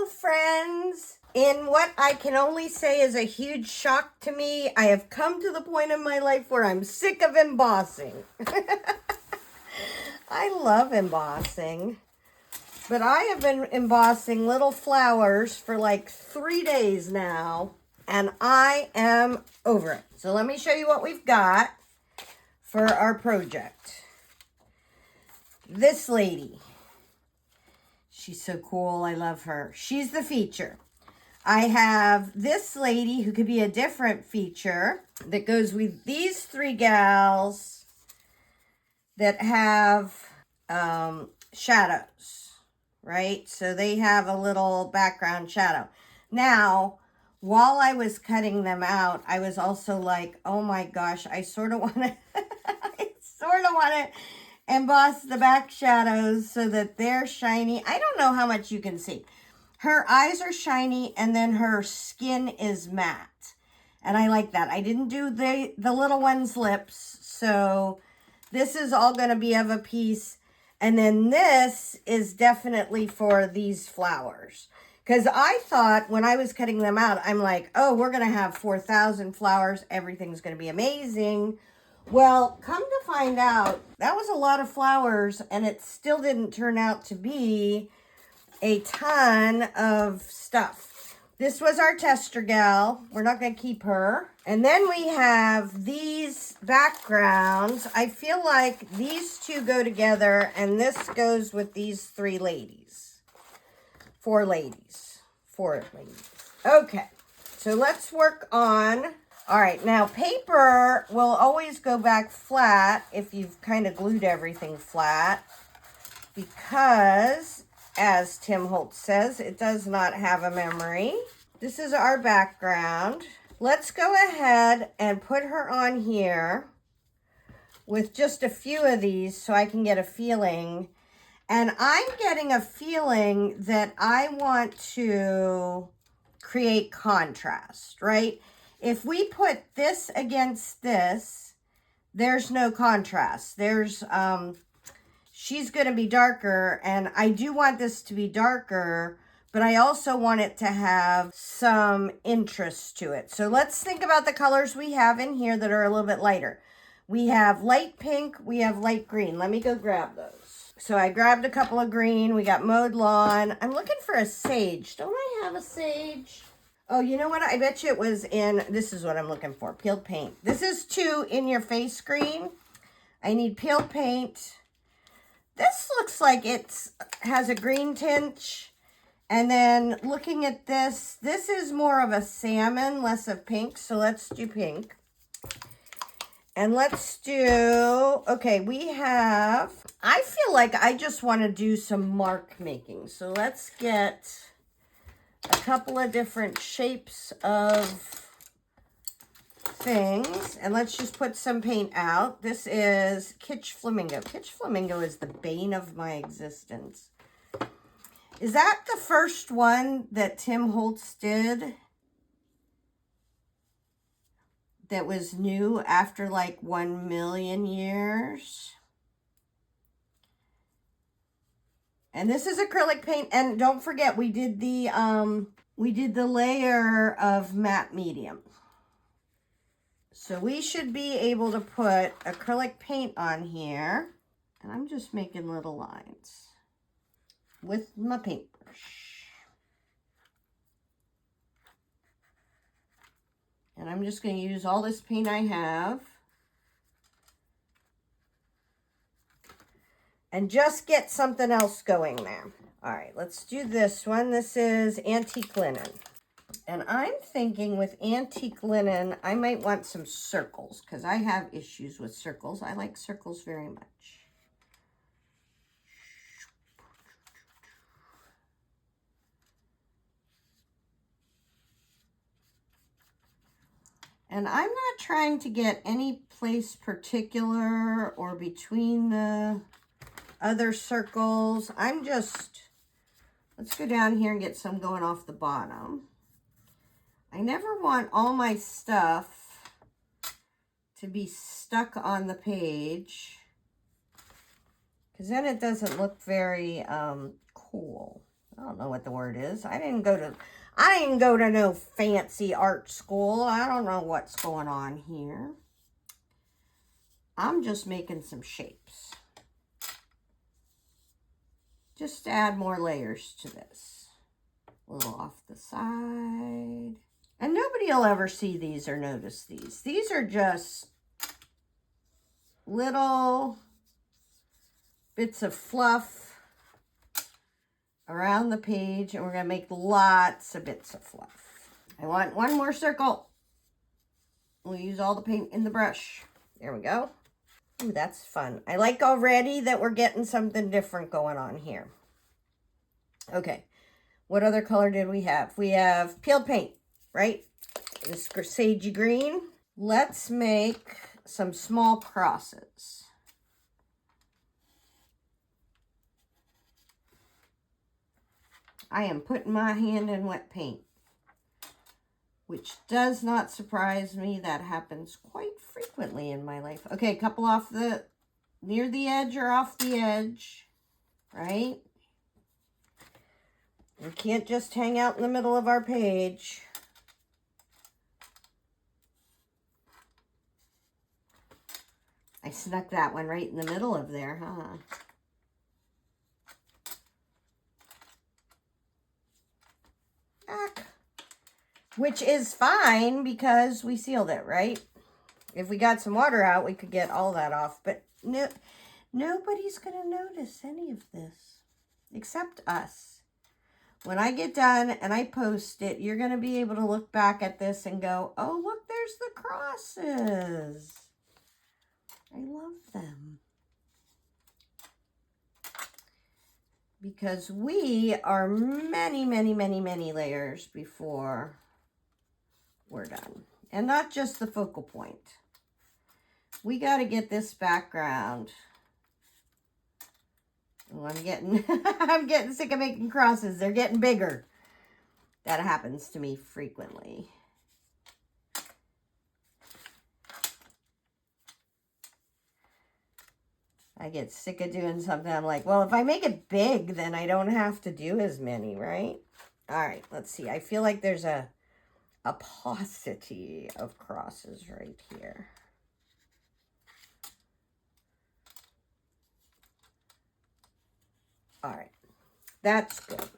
Hello, friends. In what I can only say is a huge shock to me, I have come to the point in my life where I'm sick of embossing. I love embossing, but I have been embossing little flowers for like 3 days now, and I am over it. So let me show you what we've got for our project. This lady. She's so cool. I love her. She's the feature. I have this lady who could be a different feature that goes with these three gals that have shadows, right? So they have a little background shadow. Now, while I was cutting them out, I was also like, oh my gosh, I sort of want to, emboss the back shadows so that they're shiny. I don't know how much you can see. Her eyes are shiny and then her skin is matte. And I like that. I didn't do the little one's lips. So this is all going to be of a piece. And then this is definitely for these flowers. Because I thought when I was cutting them out, I'm like, oh, we're going to have 4,000 flowers. Everything's going to be amazing. Well, come to find out, that was a lot of flowers, and it still didn't turn out to be a ton of stuff. This was our tester gal. We're not going to keep her. And then we have these backgrounds. I feel like these two go together, and this goes with these three ladies. Four ladies. Okay, so let's work on... All right, now paper will always go back flat if you've kind of glued everything flat because, as Tim Holtz says, it does not have a memory. This is our background. Let's go ahead and put her on here with just a few of these so I can get a feeling. And I'm getting a feeling that I want to create contrast, right? If we put this against this, there's no contrast. There's, she's going to be darker, and I do want this to be darker, but I also want it to have some interest to it. So let's think about the colors we have in here that are a little bit lighter. We have light pink, we have light green. Let me go grab those. So I grabbed a couple of green. We got mowed lawn. I'm looking for a sage. Don't I have a sage? Oh, you know what? I bet you it was in, this is what I'm looking for, peeled paint. This is 2 in your face green. I need peeled paint. This looks like it has a green tint. And then looking at this, this is more of a salmon, less of pink. So let's do pink. And let's do, okay, we have, I feel like I just want to do some mark making. So let's get a couple of different shapes of things. And let's just put some paint out. This is Kitsch Flamingo. Kitsch Flamingo is the bane of my existence. Is that the first one that Tim Holtz did that was new after like 1 million years? And this is acrylic paint. And don't forget, we did the layer of matte medium. So we should be able to put acrylic paint on here. And I'm just making little lines with my paintbrush. And I'm just going to use all this paint I have. And just get something else going there. All right, let's do this one. This is antique linen. And I'm thinking with antique linen, I might want some circles because I have issues with circles. I like circles very much. And I'm not trying to get any place particular or between the other circles. I'm just, let's go down here and get some going off the bottom. I never want all my stuff to be stuck on the page because then it doesn't look very cool. I don't know what the word is. I didn't go to no fancy art school. I don't know what's going on here. I'm just making some shapes. Just to add more layers to this. A little off the side. And nobody will ever see these or notice these. These are just little bits of fluff around the page, and we're going to make lots of bits of fluff. I want one more circle. We'll use all the paint in the brush. There we go. Ooh, that's fun. I like already that we're getting something different going on here. Okay, what other color did we have? We have peeled paint, right? This sagey green. Let's make some small crosses. I am putting my hand in wet paint, which does not surprise me. That happens quite frequently in my life. Okay, a couple off the, near the edge or off the edge, right? We can't just hang out in the middle of our page. I snuck that one right in the middle of there, huh? Which is fine because we sealed it, right? If we got some water out, we could get all that off. But no, nobody's going to notice any of this except us. When I get done and I post it, you're going to be able to look back at this and go, oh, look, there's the crosses. I love them. Because we are many, many, many, many layers before we're done. And not just the focal point. We got to get this background. Oh, I'm getting sick of making crosses. They're getting bigger. That happens to me frequently. I get sick of doing something. I'm like, well, if I make it big, then I don't have to do as many, right? All right, let's see. I feel like there's a paucity of crosses right here. All right, that's good.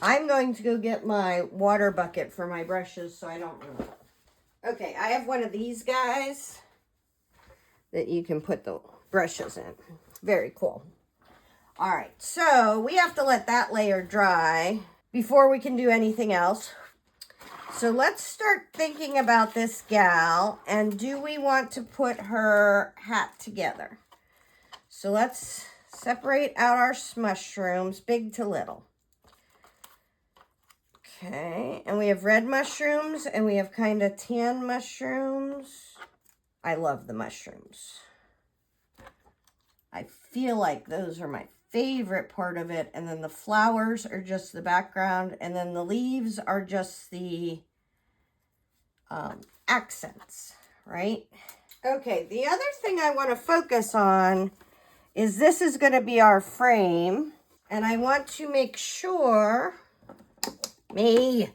I'm going to go get my water bucket for my brushes so I don't run out. Okay, I have one of these guys that you can put the brushes in. Very cool. All right, so we have to let that layer dry before we can do anything else. So let's start thinking about this gal, and do we want to put her hat together? So let's separate out our mushrooms, big to little. Okay, and we have red mushrooms, and we have kind of tan mushrooms. I love the mushrooms. I feel like those are my favorite part of it, and then the flowers are just the background, and then the leaves are just the accents, right? Okay, the other thing I want to focus on is this is going to be our frame, and I want to make sure that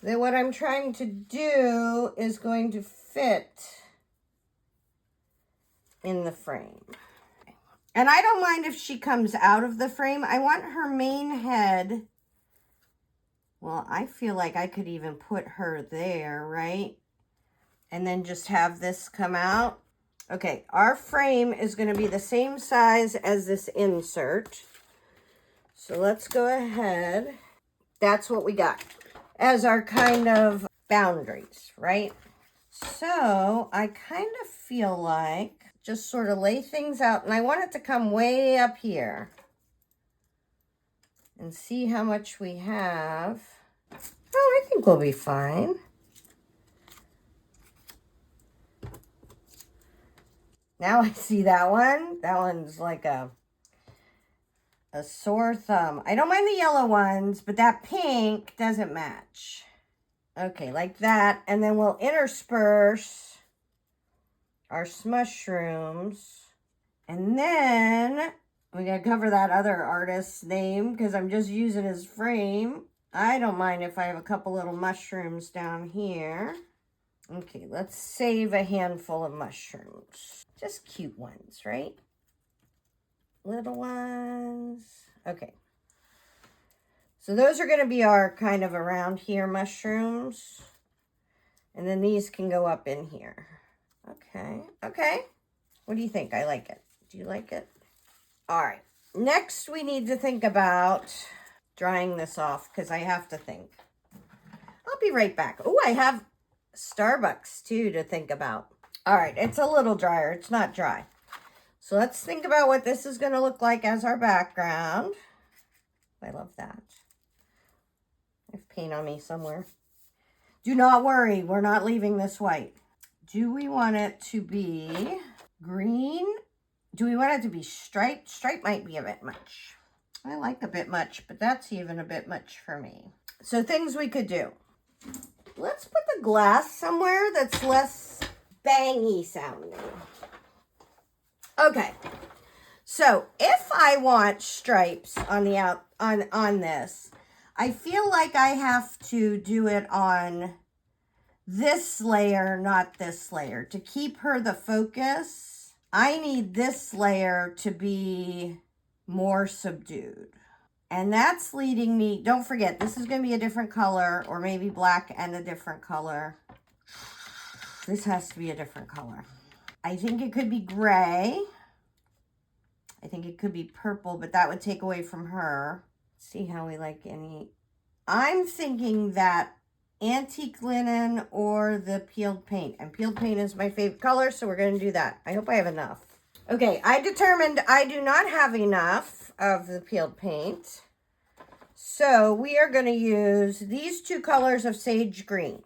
what I'm trying to do is going to fit in the frame. And I don't mind if she comes out of the frame. I want her main head. Well, I feel like I could even put her there, right? And then just have this come out. Okay, our frame is going to be the same size as this insert. So let's go ahead. That's what we got as our kind of boundaries, right? So I kind of feel like just sort of lay things out, and I want it to come way up here and see how much we have. Oh, I think we'll be fine. Now I see that one. That one's like a sore thumb. I don't mind the yellow ones, but that pink doesn't match. Okay, like that. And then we'll intersperse our mushrooms. And then We gotta cover that other artist's name because I'm just using his frame. I don't mind if I have a couple little mushrooms down here. Okay, let's save a handful of mushrooms. Just cute ones, right? Little ones. Okay. So those are going to be our kind of around here mushrooms. And then these can go up in here. Okay. Okay. What do you think? I like it. Do you like it? All right. Next, we need to think about drying this off because I have to think. I'll be right back. Oh, I have Starbucks too to think about. All right. It's a little drier. It's not dry. So let's think about what this is going to look like as our background. I love that. I have paint on me somewhere. Do not worry. We're not leaving this white. Do we want it to be green? Do we want it to be striped? Stripe might be a bit much. I like a bit much, but that's even a bit much for me. So things we could do. Let's put the glass somewhere that's less bangy sounding. Okay. So if I want stripes on the on this, I feel like I have to do it on this layer, not this layer. To keep her the focus, I need this layer to be more subdued. And that's leading me, don't forget, this is going to be a different color, or maybe black and a different color. This has to be a different color. I think it could be gray. I think it could be purple, but that would take away from her. See how we like any. I'm thinking that antique linen or the peeled paint. And peeled paint is my favorite color, so we're going to do that. I hope I have enough. Okay, I determined I do not have enough of the peeled paint. So we are going to use these two colors of sage green.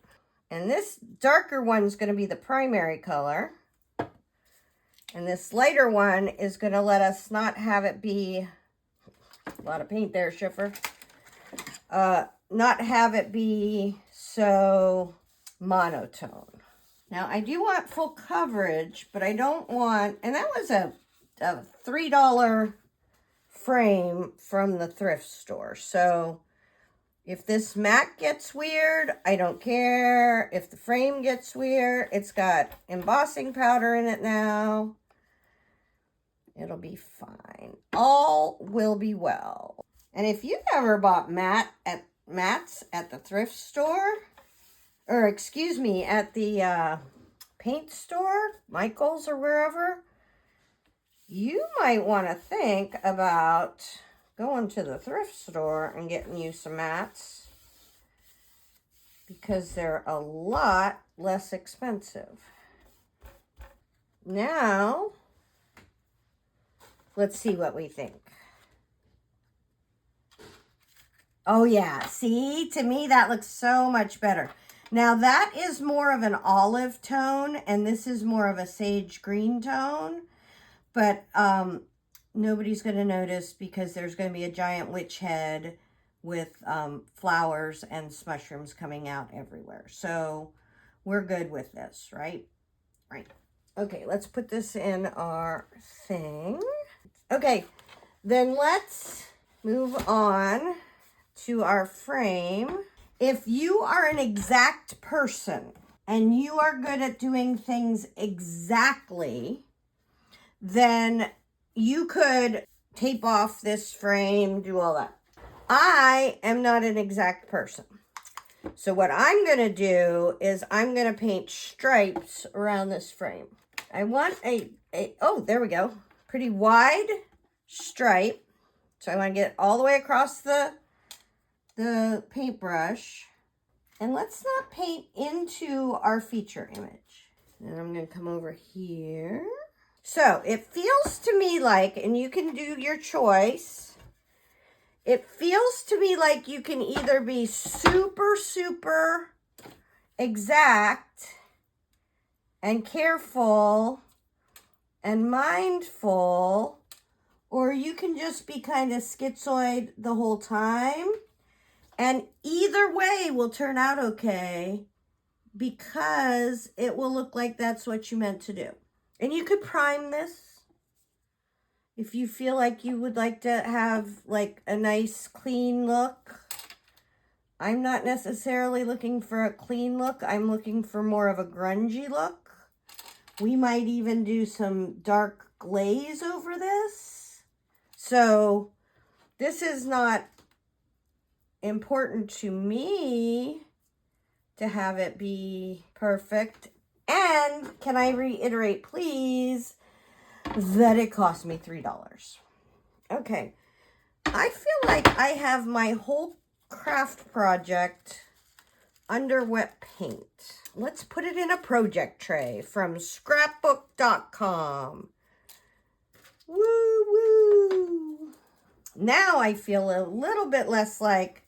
And this darker one is going to be the primary color. And this lighter one is going to let us not have it be, a lot of paint there, Schiffer. Not have it be so monotone. Now, I do want full coverage, but I don't want, and that was a $3 frame from the thrift store. So if this mat gets weird, I don't care. If the frame gets weird, it's got embossing powder in it now. It'll be fine. All will be well. And if you've ever bought mats at the thrift store, or excuse me, at the paint store, Michael's or wherever, you might want to think about going to the thrift store and getting you some mats because they're a lot less expensive. Now, let's see what we think. Oh yeah, see, to me that looks so much better. Now that is more of an olive tone and this is more of a sage green tone, but nobody's going to notice because there's going to be a giant witch head with flowers and mushrooms coming out everywhere. So we're good with this, right? Right. Okay, let's put this in our thing. Okay, then let's move on to our frame. If you are an exact person and you are good at doing things exactly, then you could tape off this frame, do all that. I am not an exact person. So what I'm going to do is I'm going to paint stripes around this frame. I want oh, there we go. Pretty wide stripe. So I want to get it all the way across the paintbrush. And let's not paint into our feature image. And I'm going to come over here. So it feels to me like, and you can do your choice, it feels to me like you can either be super, super exact and careful and mindful, or you can just be kind of schizoid the whole time. And either way will turn out okay because it will look like that's what you meant to do. And you could prime this. If you feel like you would like to have like a nice clean look, I'm not necessarily looking for a clean look. I'm looking for more of a grungy look. We might even do some dark glaze over this. So this is not important to me to have it be perfect. And can I reiterate, please, that it cost me $3. Okay, I feel like I have my whole craft project under wet paint. Let's put it in a project tray from scrapbook.com. Woo woo. Now I feel a little bit less like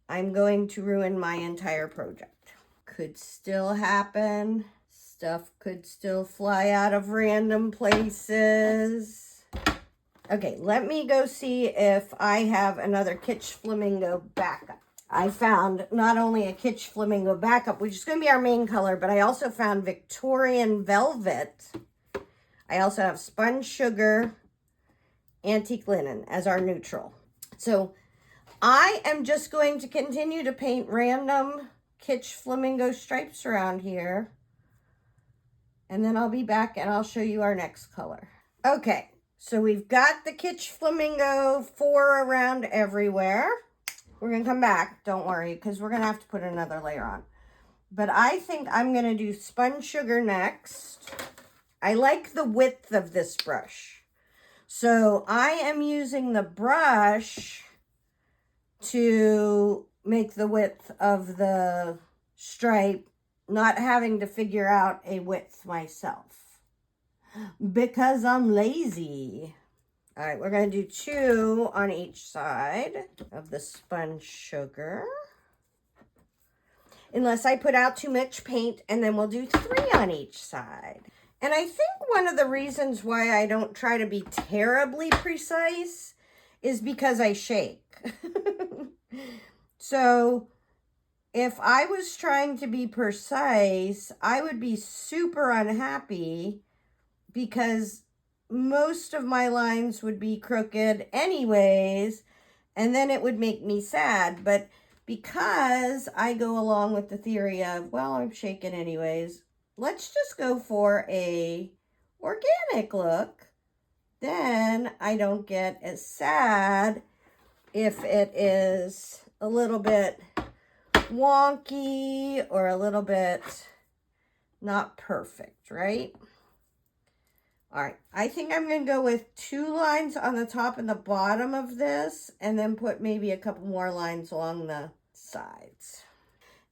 I'm going to ruin my entire project. Could still happen. Stuff could still fly out of random places. Okay, let me go see if I have another Kitsch Flamingo backup. I found not only a Kitsch Flamingo backup, which is going to be our main color, but I also found Victorian Velvet. I also have Spun Sugar, Antique Linen as our neutral. So I am just going to continue to paint random Kitsch Flamingo stripes around here. And then I'll be back and I'll show you our next color. Okay, so we've got the Kitsch Flamingo 4 around everywhere. We're going to come back, don't worry, because we're going to have to put another layer on. But I think I'm going to do Spun Sugar next. I like the width of this brush. So I am using the brush to make the width of the stripe, not having to figure out a width myself. Because I'm lazy. All right, we're going to do 2 on each side of the Spun Sugar. Unless I put out too much paint, and then we'll do 3 on each side. And I think one of the reasons why I don't try to be terribly precise is because I shake. So if I was trying to be precise, I would be super unhappy because most of my lines would be crooked anyways, and then it would make me sad. But because I go along with the theory of, well, I'm shaking anyways, let's just go for a organic look. Then I don't get as sad if it is a little bit wonky or a little bit not perfect, right? All right, I think I'm going to go with 2 lines on the top and the bottom of this, and then put maybe a couple more lines along the sides.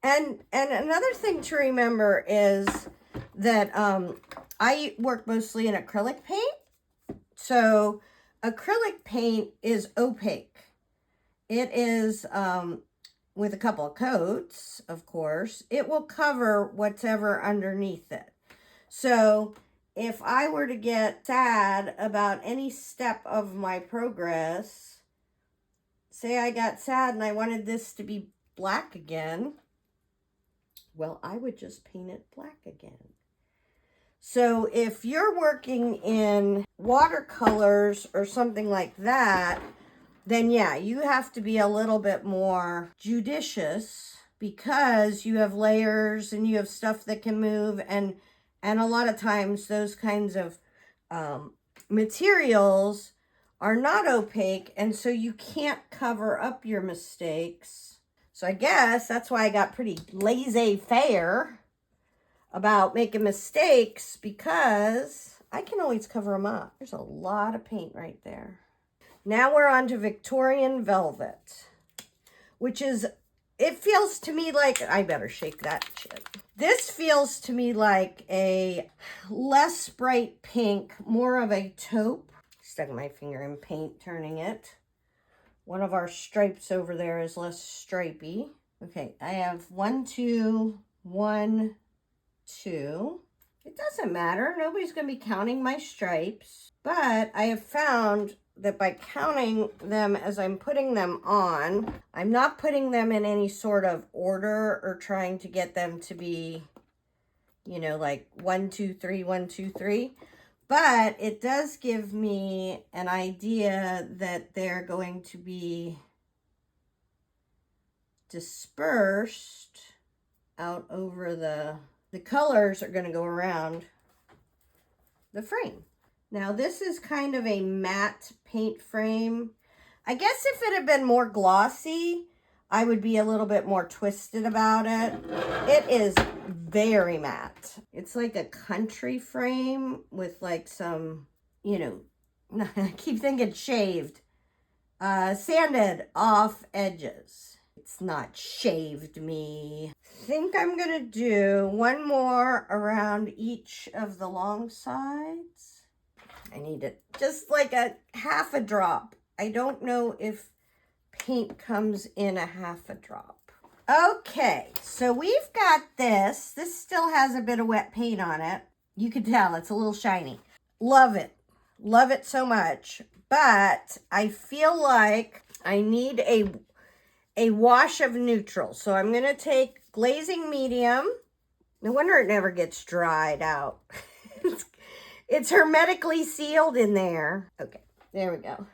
And another thing to remember is that I work mostly in acrylic paint. So acrylic paint is opaque. It is, with a couple of coats, of course, it will cover whatever underneath it. So if I were to get sad about any step of my progress, say I got sad and I wanted this to be black again, well, I would just paint it black again. So if you're working in watercolors or something like that, then yeah, you have to be a little bit more judicious because you have layers and you have stuff that can move, and a lot of times those kinds of materials are not opaque, and so you can't cover up your mistakes. So I guess that's why I got pretty laissez-faire about making mistakes, because I can always cover them up. There's a lot of paint right there. Now we're on to Victorian Velvet, which is, it feels to me like, I better shake that shit. This feels to me like a less bright pink, more of a taupe. Stuck my finger in paint, turning it. One of our stripes over there is less stripy. Okay, I have 1, 2, 1, 2. It doesn't matter. Nobody's going to be counting my stripes. But I have found that by counting them as I'm putting them on, I'm not putting them in any sort of order or trying to get them to be, you know, like 1, 2, 3, 1, 2, 3. But it does give me an idea that they're going to be dispersed out over the colors are going to go around the frame. Now this is kind of a matte paint frame. I guess if it had been more glossy, I would be a little bit more twisted about it. It is very matte. It's like a country frame with like some, you know, I keep thinking shaved, sanded off edges. It's not shaved me. I think I'm gonna do one more around each of the long sides. I need it just like a half a drop. I don't know if paint comes in a half a drop. Okay, so we've got this. This still has a bit of wet paint on it. You can tell it's a little shiny. Love it. Love it so much. But I feel like I need a wash of neutral. So I'm going to take Glazing Medium. No wonder it never gets dried out. It's hermetically sealed in there. Okay, there we go.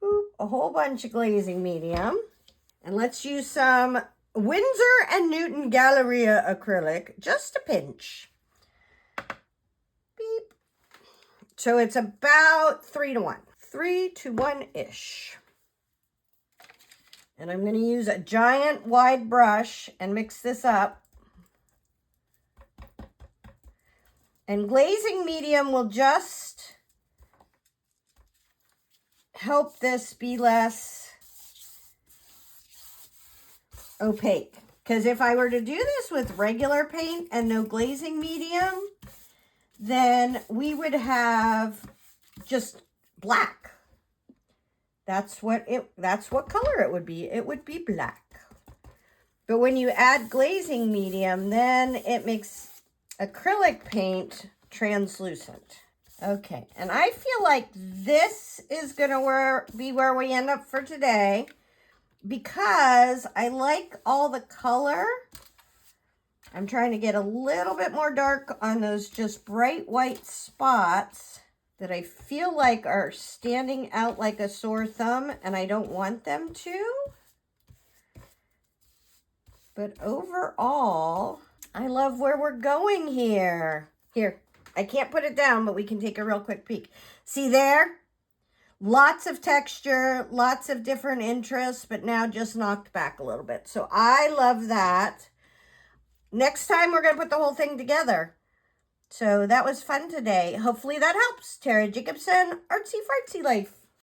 Boop, a whole bunch of Glazing Medium. And let's use some Winsor & Newton Galleria acrylic, just a pinch. Beep. So it's about 3 to 1. 3 to 1-ish. And I'm going to use a giant wide brush and mix this up. And Glazing Medium will just help this be less opaque. Because if I were to do this with regular paint and no Glazing Medium, then we would have just black. That's what color it would be. It would be black. But when you add Glazing Medium, then it makes acrylic paint translucent. Okay, and I feel like this is gonna be where we end up for today, because I like all the color. I'm trying to get a little bit more dark on those just bright white spots that I feel like are standing out like a sore thumb, and I don't want them to. But overall, I love where we're going here. Here, I can't put it down, but we can take a real quick peek. See there? Lots of texture, lots of different interests, but now just knocked back a little bit. So I love that. Next time, we're going to put the whole thing together. So that was fun today. Hopefully that helps. Tara Jacobson, Artsy Fartsy Life.